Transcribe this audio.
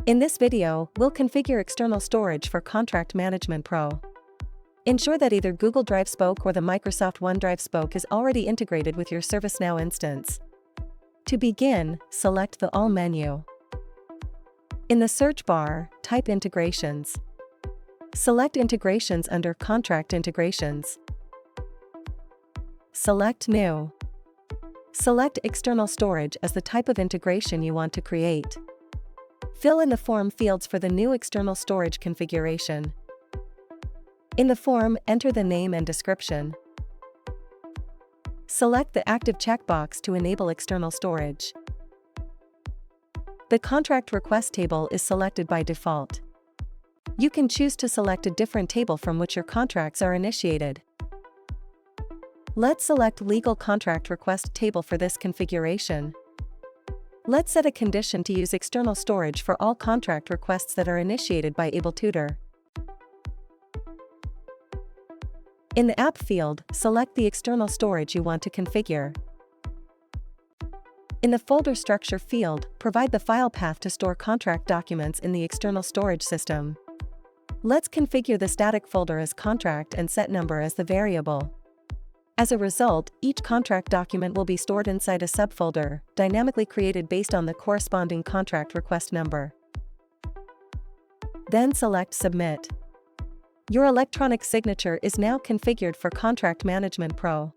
In this video, we'll configure external storage for Contract Management Pro. Ensure that either Google Drive Spoke or the Microsoft OneDrive Spoke is already integrated with your ServiceNow instance. To begin, select the All menu. In the search bar, type Integrations. Select Integrations under Contract Integrations. Select New. Select External Storage as the type of integration you want to create. Fill in the form fields for the new external storage configuration. In the form, enter the name and description. Select the active checkbox to enable external storage. The contract request table is selected by default. You can choose to select a different table from which your contracts are initiated. Let's select Legal Contract Request Table for this configuration. Let's set a condition to use external storage for all contract requests that are initiated by AbleTutor. In the App field, select the external storage you want to configure. In the Folder Structure field, provide the file path to store contract documents in the external storage system. Let's configure the static folder as contract and set number as the variable. As a result, each contract document will be stored inside a subfolder, dynamically created based on the corresponding contract request number. Then select Submit. Your electronic signature is now configured for Contract Management Pro.